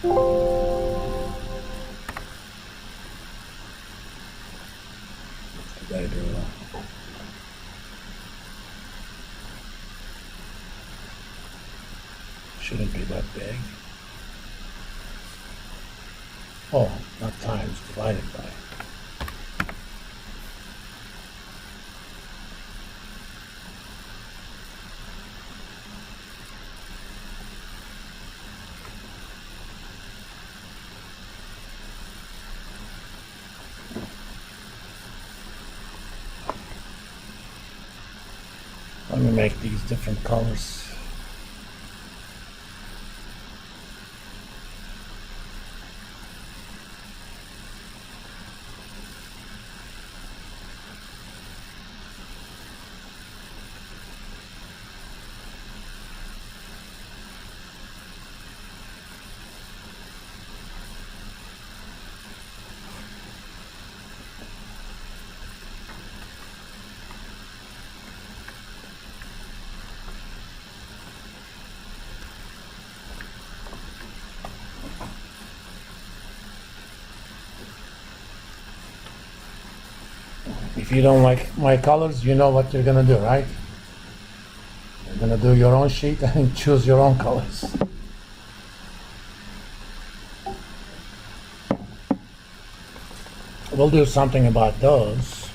Later. Shouldn't be that big. Oh, not times, divided by. Let me make these different colors. If you don't like my colors, you know what you're gonna do, right? You're gonna do your own sheet and choose your own colors. We'll do something about those.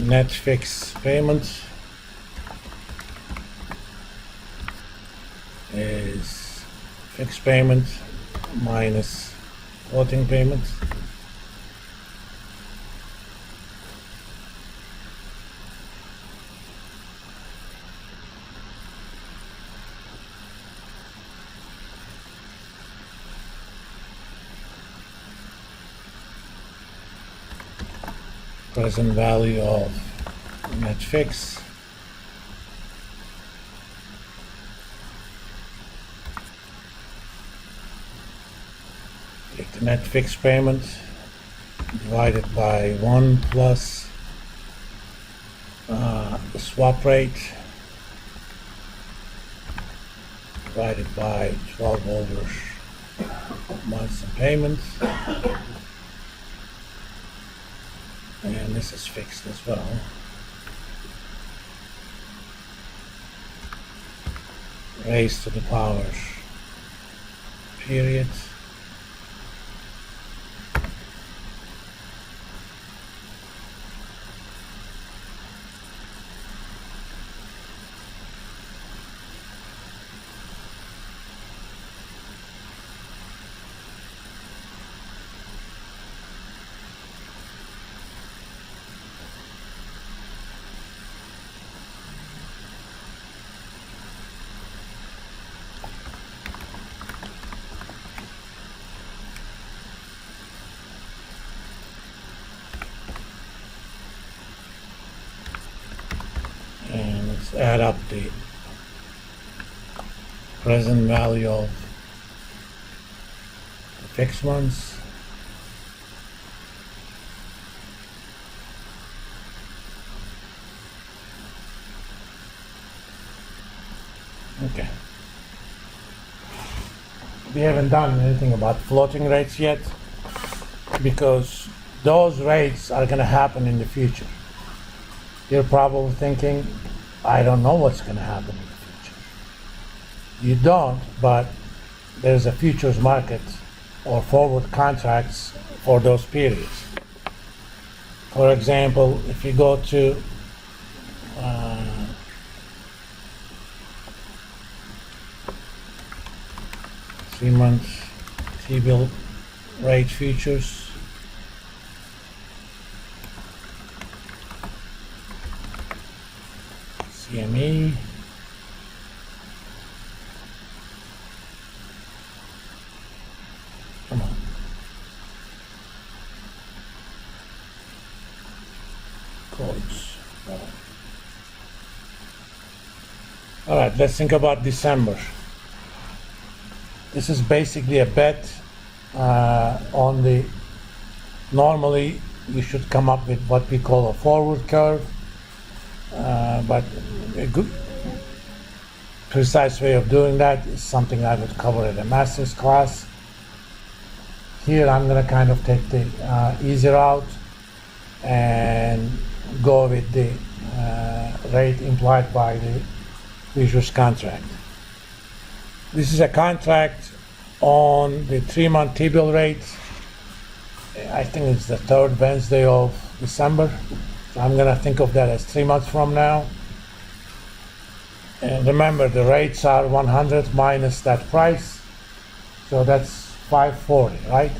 Net fixed payment is fixed payment minus floating payment. Present value of net fix take the net fixed payment divided by 1 plus the swap rate divided by 12 over months of payments. And this is fixed as well. Raised to the power period. And let's add up the present value of the fixed ones. Okay. We haven't done anything about floating rates yet because those rates are going to happen in the future. You're probably thinking, I don't know what's going to happen in the future. You don't, but there's a futures market or forward contracts for those periods. For example, if you go to 3 months T-bill rate futures, CME, come on, codes. All right, let's think about December. This is basically a bet on the, normally you should come up with what we call a forward curve, but a good precise way of doing that is something I would cover in a master's class. Here I'm going to kind of take the easy route and go with the rate implied by the futures contract. This is a contract on the 3-month T-bill rate. I think it's the third Wednesday of December. So I'm going to think of that as 3 months from now. And remember, the rates are 100 minus that price. So that's 540, right?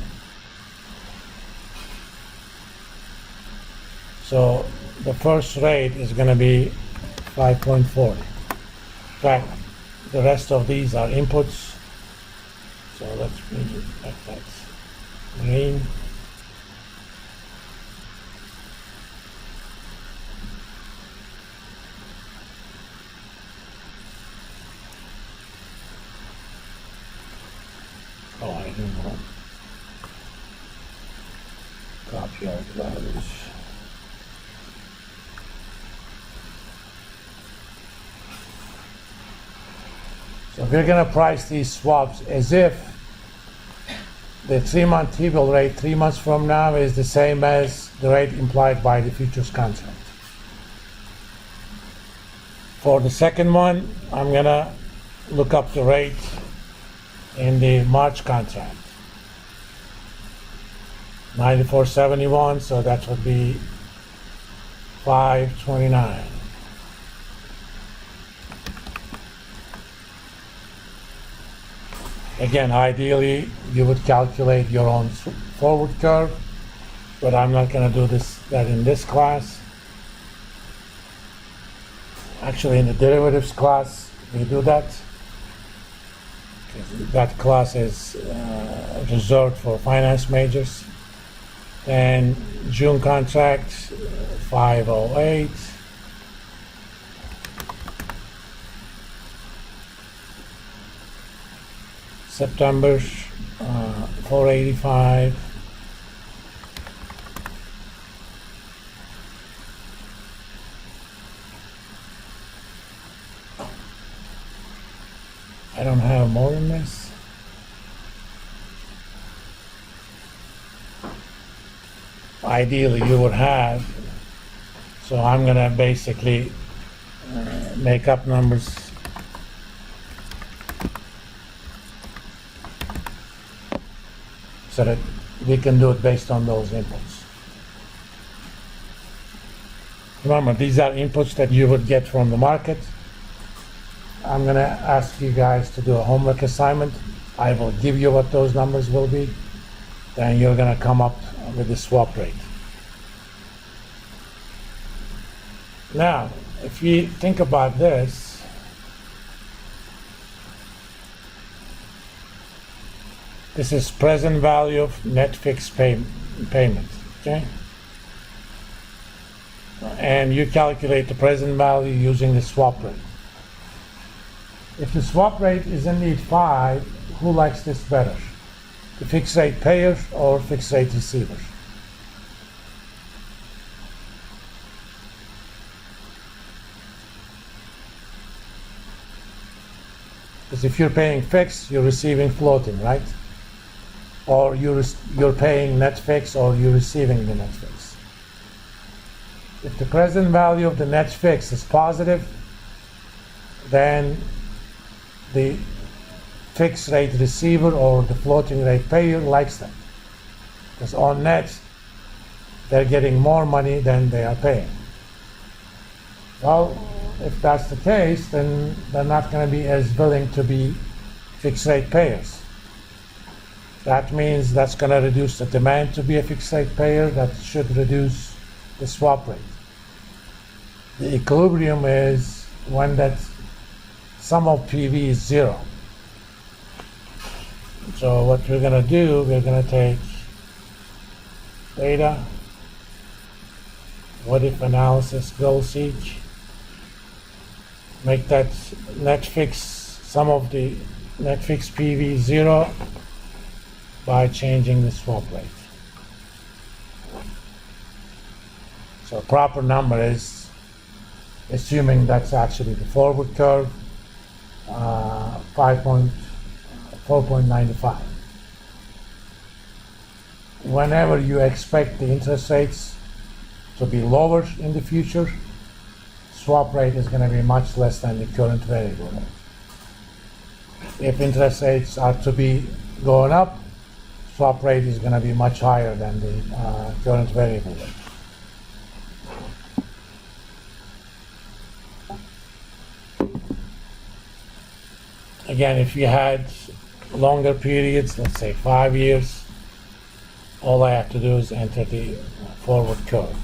So the first rate is going to be 5.40. In fact, the rest of these are inputs. So let's make it like that. Green. Oh, I didn't want to copy all the values. So we're going to price these swaps as if the 3-month T-bill rate 3 months from now is the same as the rate implied by the futures contract. For the second one, I'm going to look up the rate in the March contract. 94.71, so that would be 529. Again, ideally, you would calculate your own forward curve, but I'm not going to do that in this class. Actually, in the derivatives class, we do that. That class is reserved for finance majors. Then June contract, 508. September, 485. I don't have more than this. Ideally, you would have. So I'm going to basically make up numbers. So that we can do it based on those inputs. Remember, these are inputs that you would get from the market. I'm going to ask you guys to do a homework assignment. I will give you what those numbers will be. Then you're going to come up with the swap rate. Now, if you think about this, this is present value of net fixed payment, okay? And you calculate the present value using the swap rate. If the swap rate is indeed 5, who likes this better? The fixed rate payers or fixed rate receivers? Because if you're paying fixed, you're receiving floating, right? Or you're paying net fix or you're receiving the net fix. If the present value of the net fix is positive, then the fixed rate receiver or the floating rate payer likes that. Because on net, they're getting more money than they are paying. Well, if that's the case, then they're not going to be as willing to be fixed rate payers. That means that's going to reduce the demand to be a fixed rate payer. That should reduce the swap rate. The equilibrium is when that sum of PV is 0. So what we're going to do, we're going to take data, what if analysis, goal seek, make that net fix, sum of the net fix PV 0 by changing the swap rate. So proper number is assuming that's actually the forward curve, 4.95. Whenever you expect the interest rates to be lower in the future, swap rate is going to be much less than the current variable rate. If interest rates are to be going up, swap rate is going to be much higher than the current variable rate. Again, if you had longer periods, let's say 5 years, all I have to do is enter the forward curve.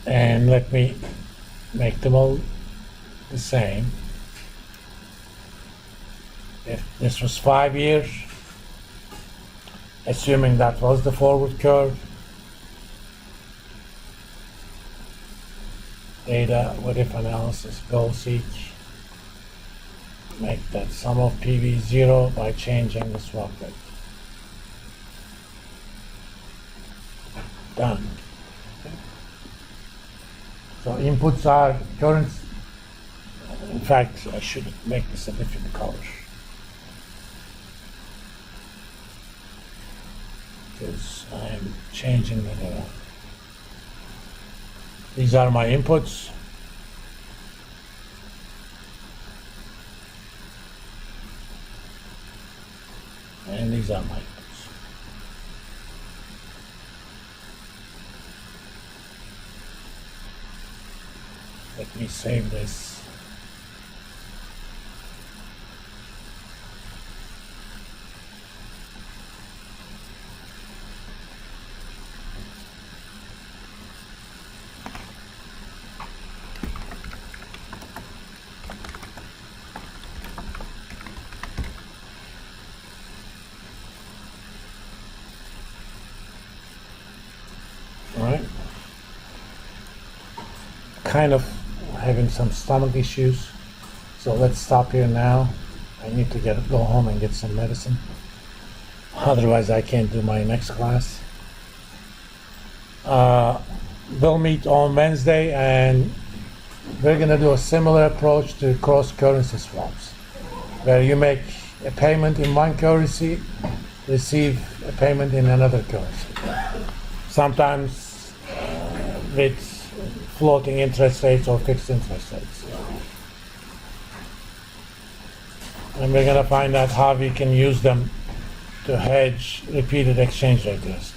And let me make them all the same. If this was 5 years, assuming that was the forward curve, data with if analysis goal seek, make that sum of PV 0 by changing the swap rate. Done. So inputs are current. In fact, I should make this a different color, because I'm changing the data. These are my inputs. And these are my inputs. Let me save this. All right. Kind of having some stomach issues, so let's stop here now. I need to go home and get some medicine, otherwise I can't do my next class. We'll meet on Wednesday, and we're going to do a similar approach to cross currency swaps, where you make a payment in one currency, receive a payment in another currency, sometimes with floating interest rates or fixed interest rates. And we're going to find out how we can use them to hedge repeated exchange rate risk.